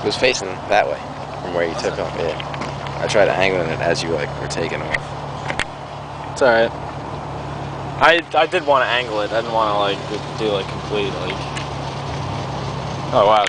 It was facing that way from where you took off. Yeah. I tried angling it as you like were taking off. It's alright. I did want to angle it. I didn't want to like do like complete like. Oh wow.